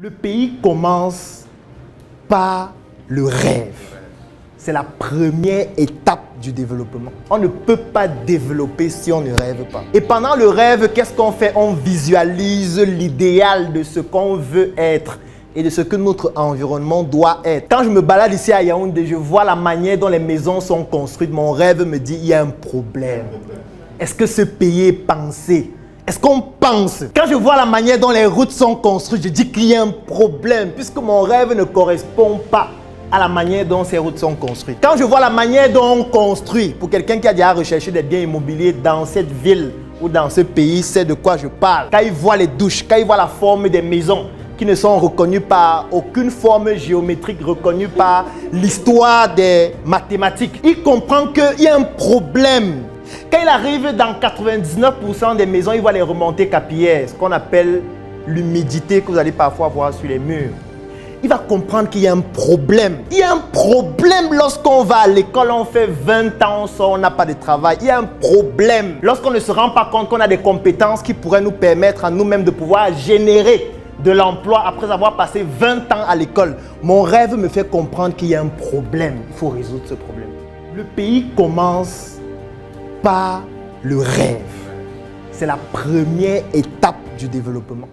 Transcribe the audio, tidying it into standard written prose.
Le pays commence par le rêve. C'est la première étape du développement. On ne peut pas développer si on ne rêve pas. Et pendant le rêve, qu'est-ce qu'on fait? On visualise l'idéal de ce qu'on veut être et de ce que notre environnement doit être. Quand je me balade ici à Yaoundé, je vois la manière dont les maisons sont construites. Mon rêve me dit, il y a un problème. Est-ce que ce pays est pensé? Est-ce qu'on pense? Quand je vois la manière dont les routes sont construites, je dis qu'il y a un problème puisque mon rêve ne correspond pas à la manière dont ces routes sont construites. Quand je vois la manière dont on construit, pour quelqu'un qui a déjà recherché des biens immobiliers dans cette ville ou dans ce pays, c'est de quoi je parle. Quand il voit les douches, quand il voit la forme des maisons qui ne sont reconnues par aucune forme géométrique reconnue par l'histoire des mathématiques, il comprend qu'il y a un problème. Quand il arrive dans 99% des maisons, il va les remontées capillaires, ce qu'on appelle l'humidité que vous allez parfois voir sur les murs. Il va comprendre qu'il y a un problème. Il y a un problème lorsqu'on va à l'école, on fait 20 ans, on sort, on n'a pas de travail. Il y a un problème lorsqu'on ne se rend pas compte qu'on a des compétences qui pourraient nous permettre à nous-mêmes de pouvoir générer de l'emploi après avoir passé 20 ans à l'école. Mon rêve me fait comprendre qu'il y a un problème. Il faut résoudre ce problème. Le pays commence par le rêve. C'est la première étape du développement.